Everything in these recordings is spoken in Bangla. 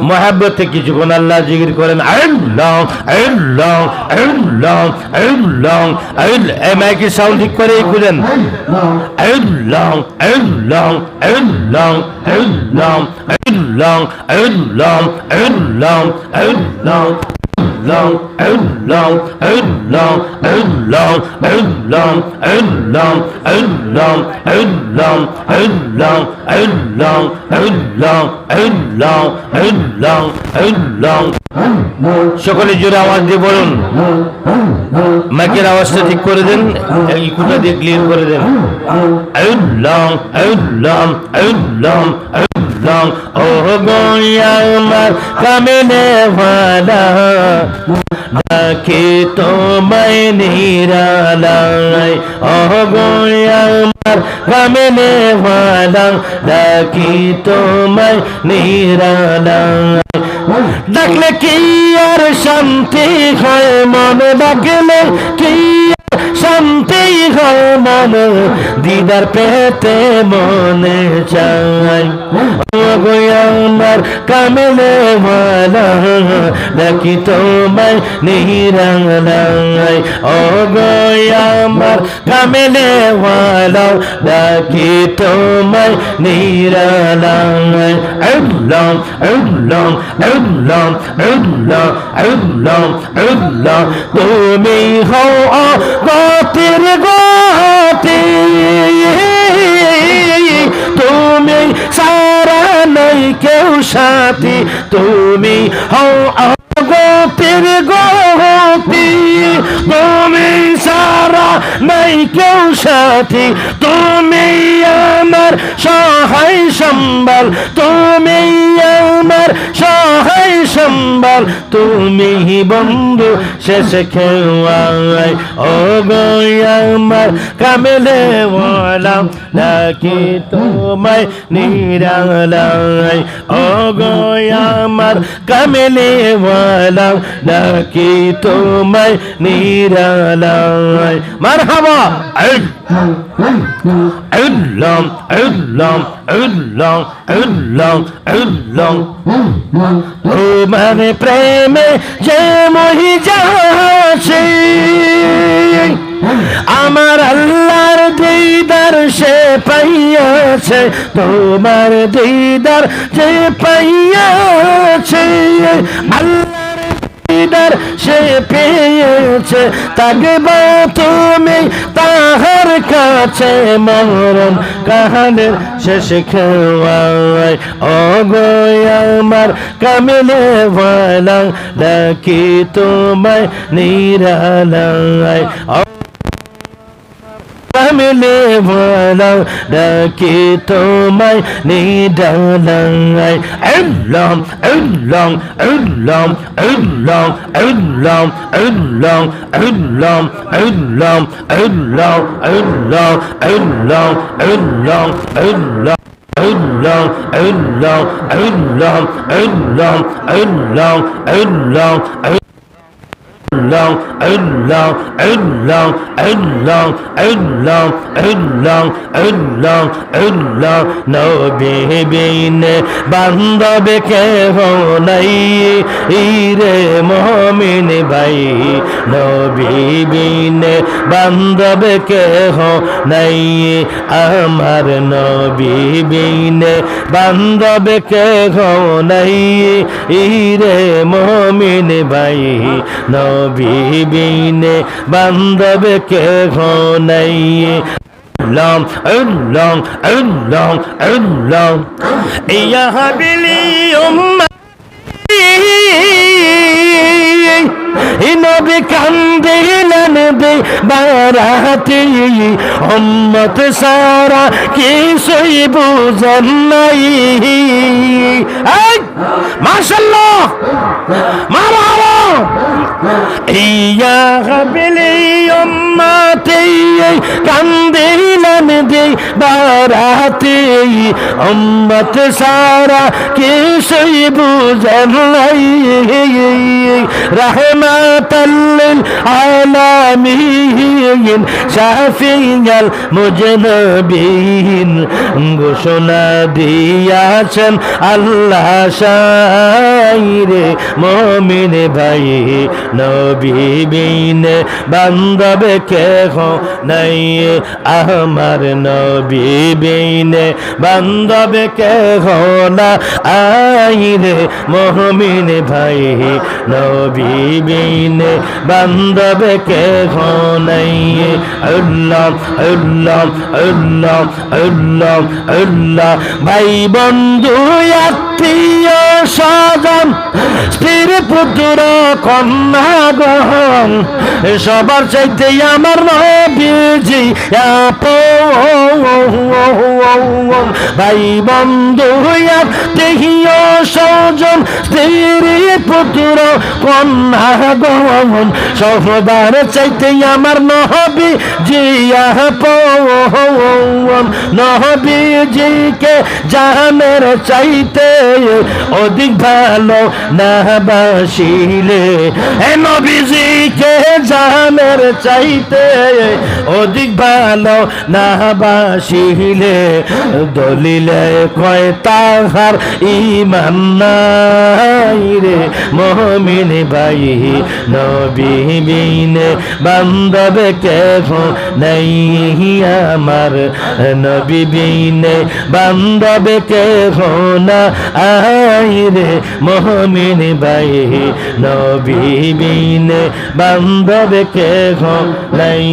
মহাব্বতে কিছুক্ষণ আল্লাহ জিকির করেন। আল্লাহ আল্লাহ আল্লাহ আল্লাহ এই মাইকের সাউন্ড ঠিক করে খুলেন। আল্লাহ আল্লাহ আল্লাহ আল্লাহ আল্লাহ আল্লাহ আল্লাহ আল্লাহ long and long and long and long and long and long and long and long and long and long and long and long and long and long সকলে জোরে আওয়াজ দিয়ে বলুন। মাইকের আওয়াজটা ঠিক করে দেন, ইকুটা দিয়ে ক্লিয়ার করে দেন। আল্লাহ আল্লাহ আল্লাহ আল্লাহ ও গোয়ামার কামিনে ওয়ালা ডাকে তোমায় নিরালায় ও গোয়ামার কামিনে ওয়ালা ডাকি তোমায় নিরালায় ডাকলে কি আর শান্তি হয় মন, ডাকলে কি শান্তি হয় মন, দিদার পেতে মনে চাই আমার কামেলে ওয়ালা ডাকি তোমায় নিরালায় ও আমার কামেলে ওয়ালা ডাকি তোমায় নিরালায় আল্লাহ আল্লাহ আল্লাহ আল্লাহ আল্লাহ আল্লাহ তুমি হও গতির গতি, তুমি সারা নাই কেউ সাথী, তুমি হও গতির গতি, তুমি সারা নাই কেউ সাথী, তুমি আমার সহায় সম্বল, তুমি আমার সহায় সম্বল, তুমি বন্ধু শেষ খেওয়ায় ও গো আমার কামেলে ওয়ালা ডাকি তোমায় নিরালায় ও গো আমার কামেলে ওয়ালা ডাকি তোমায় নিরালায় মারহাবা আল্লাহ আল্লাহ আল্লাহ আল্লাহ আল্লাহ তোমার প্রেমে যে মহি যাচ্ছে আমার আল্লাহর দিদার সে পাইয়াছে, তোমার দিদার যে পাইয়াছে আল্লাহর দিদার সে পেয়েছে, থাকবে তুমি তাহার কাছে মরণ কাহানের শেষ খেওয়ায় ও গো আমার কামেলে ওয়ালা ডাকি তোমায় নিরালায় কামেলে ওয়ালা ডাকি তোমায় নিরালায় আল্লাহ আল্লাহ আল্লাহ আল্লাহ আল্লাহ আল্লাহ আল্লাহ আল্লাহ আল্লাহ আল্লাহ আল্লাহ আল্লাহ আল্লাহ Allah Allah Allah Allah Allah Allah Allah Allah Allah Allah Allah Allah Allah Allah নবী বিনে বান্ধব কেহ নাই রে মুমিন ভাই, নবী বিনে বান্ধব কেহ নাই আমার, নবী বিনে বান্ধব কেহ নাই রে মুমিন ভাই, নবী বিনে বান্ধব কেহ নাই Allah Allah Allah Allah ya habili নবী কান্দিলেন দে বারাতে উম্মত সারা কিছুই বুঝেন নাই মাশাআল্লাহ মারহাবা ইয়া হাবিলি উম্মতে কান্দিলেন দি বারাতে উম্মত সারা কিছুই বুঝেন নাই রাহমাতাল লিল আলামিন শাফিয়াল মুজনবিন ঘোষণা দিয়াছেন আল্লাহ শাইরে মুমিন ভাই নবী বিন বান্ধব কেহ নাই আমার নবী বিন বান্ধব কেহ না আইরে মুমিন ভাই নবী বিন বান্ধব কেহ নাই আল্লাহ আল্লাহ আল্লাহ আল্লাহ আল্লাহ ভাই বন্ধু আত্মীয় স্বজন স্ত্রীর পুত্র কন্যা গহন সবার চাইতে আমার নবীজি আপন ভাই বন্ধু আত্মীয় স্বজন স্ত্রীর পুত্র কন্যা গহন সবার চাইতে আমার নবীজি আপন নবীজিকে জানের চাইতে অধিক ভালো না বাসিলে নবীজিকে জানের চাইতে অধিক ভালো না বাসিলে দলিলে কয় তাহার ঈমান নাই রে মুমিন ভাই নবী বিন বান্ধব কেহ নাই আমার নবী বিন বান্ধব কেহ না আইরে মুমিন ভাই নবী বিন বান্ধব কেহ নাই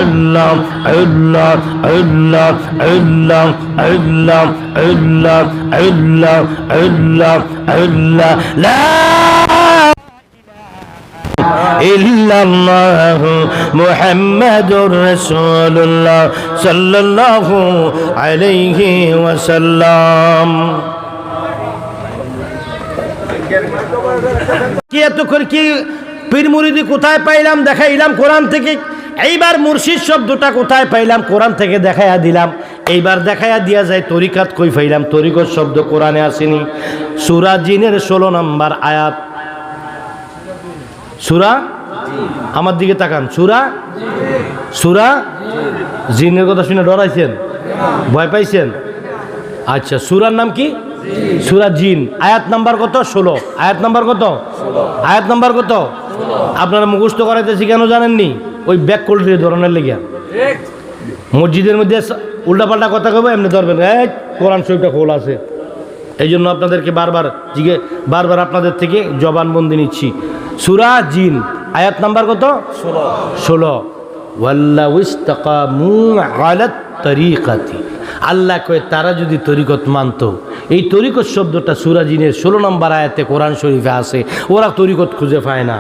আল্লাহ আল্লাহ আল্লাহ আল্লাহ আল্লাহ আল্লাহ আল্লাহ আল্লাহ আল্লাহ লা ইল্লাল্লাহু মুহাম্মাদুর রাসূলুল্লাহ সাল্লাল্লাহু আলাইহি ওয়াসাল্লাম। কি এতক্ষণ কি পীর মুরিদি কোথায় পাইলাম দেখাইলাম কোরআন থেকে। এইবার মুর্শিদ শব্দটা কোথায় পাইলাম কোরআন থেকে দেখাইয়া দিলাম। এইবার দেখাইয়া দিয়া যায় তরিকাত কই পাইলাম। তরিকত শব্দ কোরআনে আসেনি। সূরা জিনের 16 নম্বর আয়াত। সূরা আমার দিকে তাকান। সূরা জিনের কথা শুনে ডরাইছেন, ভয় পাইছেন? আচ্ছা, সূরার নাম কি? সূরা জিন। আয়াত নাম্বার কত? 16। আয়াত নাম্বার কত? আয়াত নাম্বার কত? আপনারা মুখস্থ করাইতেছি কেন জানেননি? ওই ব্যাক কোল্ড্রি ধরনের লেগে মসজিদের মধ্যে উল্টাপাল্টা কথা কব এমনি ধরবেন, কোরআন শরীফটা খোলা আছে। এই জন্য আপনাদেরকে বারবার আপনাদের থেকে জবানবন্দি নিচ্ছি। সূরা জিন আয়াত নাম্বার কত? 16। ওয়াল্লাহু ইসতাকামু আলাত তরিকাতি। আল্লাহ কয় তারা যদি তরিকত মানত। এই তরিকত শব্দটা সূরা জিনের 16 নম্বর আয়াতে কোরআন শরীফে আছে। ওরা তরিকত খুঁজে পায় না,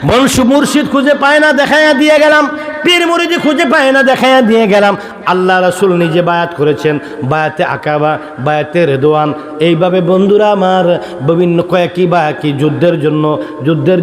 বংশ মুর্শিদ খুঁজে পায় না, দেখাইয়া দিয়ে গেলাম। পীর মুরিদি খুঁজে পায় না, দেখাইয়া দিয়ে গেলাম। আল্লাহ রাসূল নিজে বায়াত করেছেন, বায়াতে আকাবা, বায়াতে রেদওয়ান। এইভাবে বন্ধুরা আমার বিভিন্ন কয়েকই যুদ্ধের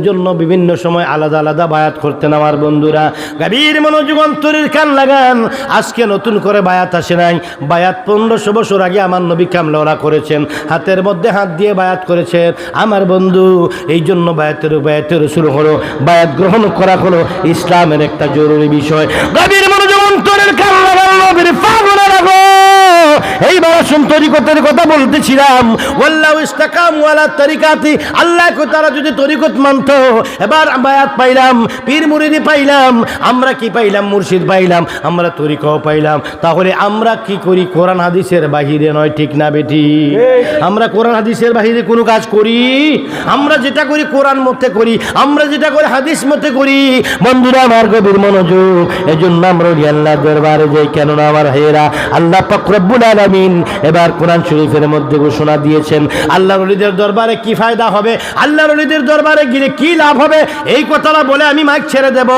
জন্য বিভিন্ন সময় আলাদা আলাদা বায়াত করতেন আমার বন্ধুরা। গভীর মনোযোগ অন্তরের কান লাগান। আজকে নতুন করে বায়াত আসে নাই। বায়াত 1500 বছর আগে আমার নবী কামলা করেছেন, হাতের মধ্যে হাত দিয়ে বায়াত করেছেন আমার বন্ধু। এই জন্য বায়াতের শুরু হলো, বায়াত গ্রহণ করা হলো ইসলামের একটা জরুরি বিষয়। গভীর মনোযোগ অন্তরের কান লাগান। এইবার আসুন তরিকতের কথা বলতেছিলাম। ওয়াল্লাহু ইসতাকামু আলা তরিকাতি। আল্লাহ কো তারা যদি তরিকত মানত। এবার বায়াত পাইলাম, পীর মুরিদি পাইলাম, আমরা কি পাইলাম? মুর্শিদ পাইলাম, আমরা তরিকাও পাইলাম। তাহলে আমরা কি করি? কোরআন হাদিসের বাহিরে নয়, ঠিক না বেটি? আমরা কোরআন হাদিসের বাহিরে কোনো কাজ করি? আমরা যেটা করি কোরআন মতে করি, আমরা যেটা করি হাদিস মতে করি। বন্ধুরা আমার গভীর মনোযোগ। এজন্য আমরা আল্লাহর দরবারে যাই। কেননা আমার ভাইয়েরা, আল্লাহ পাক রব্বুল আলামিন এবার কোরআন শরীফের মধ্যে ঘোষণা দিয়েছেন আল্লাহর ওলিদের দরবারে কি ফায়দা হবে, আল্লাহর ওলিদের দরবারে গেলে কি লাভ হবে। এই কথাটা বলে আমি মাইক ছেড়ে দেব।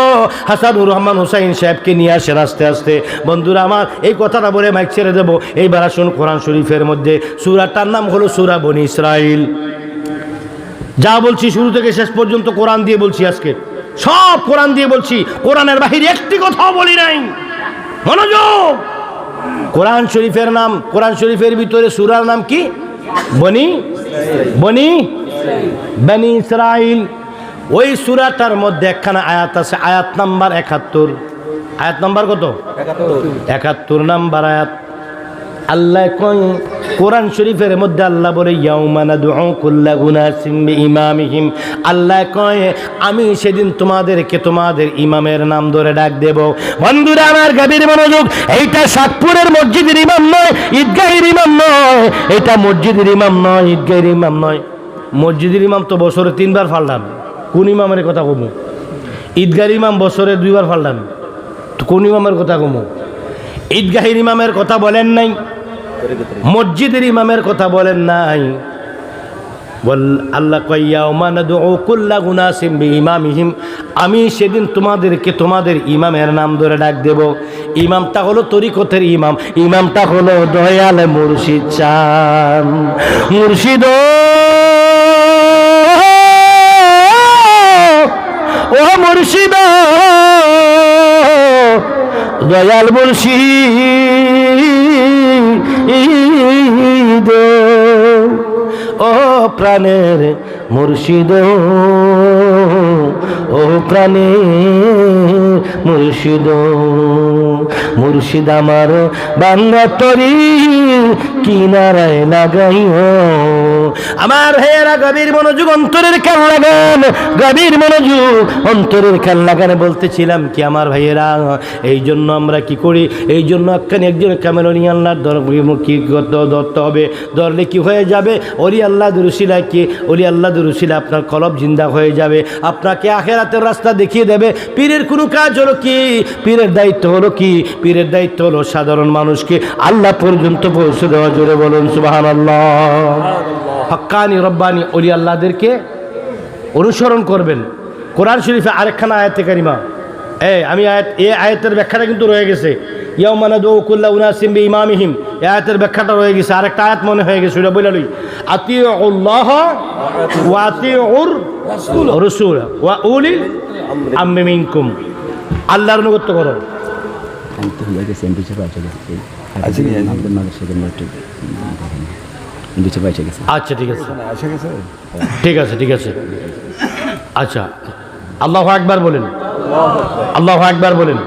হাসানুর রহমান হুসাইন সাহেবকে নিয়ে আসেন আস্তে আস্তে। বন্ধুরা আমার, এই কথাটা বলে মাইক ছেড়ে দেব। এইবার আসুন কোরআন শরীফের মধ্যে। সূরাটার নাম হলো সূরা বনী ইসরাইল। যা বলছি শুরু থেকে শেষ পর্যন্ত কোরআন দিয়ে বলছি। আজকে সব কোরআন দিয়ে বলছি, কোরআনের বাহিরে একটি কথাও বলি নাই। মনোযোগ। কোরআন শরীফের নাম, কোরআন শরীফের ভিতরে সূরার নাম কি? বনি ইসরাইল। ওই সূরাটার মধ্যে একখানা আয়াত আছে, আয়াত নাম্বার 71। আয়াত নাম্বার কত? 71 নাম্বার আয়াত। আল্লাহ কয় কোরআন শরীফের মধ্যে, আল্লাহ বলে ইয়াউমা নাদউ কুল্লা উনাসিম বিইমামিহিম। আল্লাহ কয় আমি সেদিন তোমাদেরকে তোমাদের ইমামের নাম ধরে ডাক দেব। বন্ধুরা আমার, গভীর মনোযোগ। এইটা সাতপুরের মসজিদের ইমাম নয়, ঈদগাহের ইমাম নয়। এটা মসজিদের ইমাম নয়, ঈদগাহের ইমাম নয়। মসজিদের ইমাম তো বছরে 3 বার পাল্টান। কোন ইমামের কথা কমু? ঈদগাহের ইমাম বছরে 2 বার পাল্টান। তো কোন ইমামের কথা কমু? ঈদগাহের ইমামের কথা বলেন নাই, মসজিদের ইমামের কথা বলেন নাই। আল্লাহ কয় ইয়াউমা নাদউ কুল্লা উনাসিম বিইমামিহিম। আমি সেদিন তোমাদেরকে তোমাদের ইমামের নাম ধরে ডাক দেব। ইমামটা হলো তরিকতের ইমাম, ইমামটা হলো দয়াল মুর্শিদ চান। মুর্শিদ ও মুর্শিদ, দয়াল মুর্শিদ, ও প্রাণের মুর্শিদ, ও প্রাণের মুর্শিদ। মুর্শিদ আমার বাংলা তরি কিনারায় লাগাইও। আমার ভাইয়েরা গভীর মনোযোগ, অন্তরের খেয়াল লাগান, গভীর মনোযোগ, অন্তরের খেয়াল লাগান। বলতেছিলাম কি আমার ভাইয়েরা, এই জন্য আমরা কি করি? এই জন্য একজন ক্যামেরনি আল্লাহর কি ধরতে হবে, ধরলে কি হয়ে যাবে? ওলি আল্লাহ দুরুশিলা, কি ওলি আল্লাহ দুরুশিলা আপনার কলব জিন্দা হয়ে যাবে, আপনাকে আখেরাতের রাস্তা দেখিয়ে দেবে। পীরের কোনো কাজ হলো কি? পীরের দায়িত্ব হলো কি? পীরের দায়িত্ব হলো সাধারণ মানুষকে আল্লাহ পর্যন্ত পৌঁছে দেওয়া। জোরে বলুন সুবহানাল্লাহ। হক্কানি রব্বানি ওলি আল্লাহদেরকে অনুসরণ করবেন। কোরআন শরীফে আরেকখানা আয়াতে কারিমা, আমি আয়াতের ব্যাখ্যাটা কিন্তু রয়ে গেছে। ইয়াউমা নাদউ কুল্লা উনাসিম বিইমামিহিম, এই আয়াতের ব্যাখ্যাটা রয়ে গেছে। আরেকটা আয়াত মনে হয়ে গেছে, ওটা বলে লই। আতিউল্লাহ ওয়া আতিউর রাসূল ওয়া উলিল আমরি মিনকুম। আল্লাহর অনুগত্য করো। আচ্ছা ঠিক আছে, ঠিক আছে, ঠিক আছে। আচ্ছা, আল্লাহু আকবার বলেন, আল্লাহু আকবার বলেন।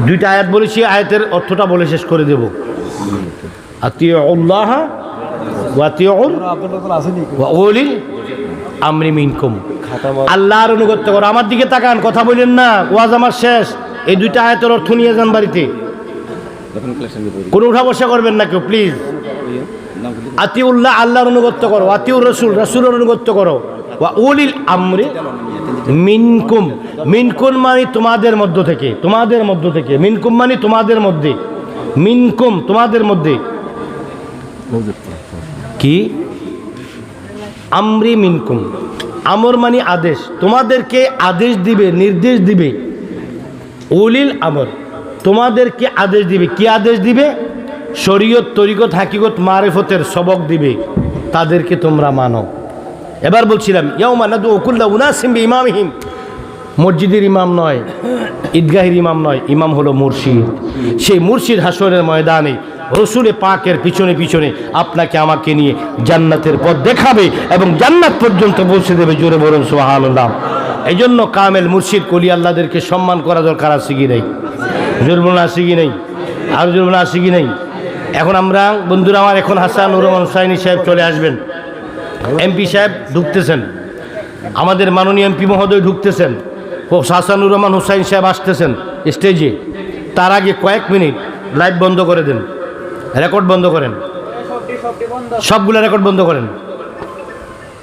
2টা আয়াত বলেছি, আয়াতের অর্থটা বলে শেষ করে দেব। আতিউল্লাহ ওয়া আতিউর ওয়া উলিল আমরি মিনকুম। আল্লাহর অনুগত্য করো। আমার দিকে তাকান, কথা বলেন না, ওয়াজ আমার শেষ। এই 2টা আয়াতের অর্থ নিয়ে যান বাড়িতে, কোনো উঠা বসা করবেন না কেউ, প্লিজ। আতিউল্লাহ, আল্লাহর অনুগত্য করো। আতিউর রাসূল, রাসূলের অনুগত্য করো। ওয়া উলিল আমরি মিনকুম। মিনকুম মানে তোমাদের মধ্য থেকে, তোমাদের মধ্য থেকে। মিনকুম মানে তোমাদের মধ্যে, মিনকুম তোমাদের মধ্যে। কি? আমরি মিনকুম। আমর মানে আদেশ, তোমাদেরকে আদেশ দিবে, নির্দেশ দিবে। উলিল আমর, তোমাদেরকে আদেশ দিবে। কি আদেশ দিবে? শরীয়ত, তরিকত, হাকিকত, মারিফতের সবক দিবে, তাদেরকে তোমরা মানো। এবার বলছিলাম ইয়াউমা নাদউ কুল্লা উনাসিম বিইমামিহিম। মসজিদের ইমাম নয়, ঈদগাহের ইমাম নয়, ইমাম হলো মুর্শিদ। সেই মুর্শিদ হাসরের ময়দানে রসুলে পাকের পিছনে পিছনে আপনাকে আমাকে নিয়ে জান্নাতের পথ দেখাবে এবং জান্নাত পর্যন্ত পৌঁছে দেবে। জোরে বলুন সুবহানাল্লাহ। এই জন্য কামেল মুর্শিদ কলি আল্লাহদেরকে সম্মান করা দরকার। আছে কি নেই? জোরে বলুন, আছে কি নেই? আর জোরে বলুন, আছে কি নেই? এখন আমরা বন্ধুরা আমার, এখন হাসানুর রহমান হুসাইনি সাহেব চলে আসবেন। এমপি সাহেব ঢুকতেছেন, আমাদের মাননীয় এমপি মহোদয় ঢুকতেছেন, ও হাসানুর রহমান হুসাইন সাহেব আসতেছেন স্টেজে। তার আগে কয়েক মিনিট লাইভ বন্ধ করে দেন, রেকর্ড বন্ধ করেন, সবগুলো রেকর্ড বন্ধ করেন।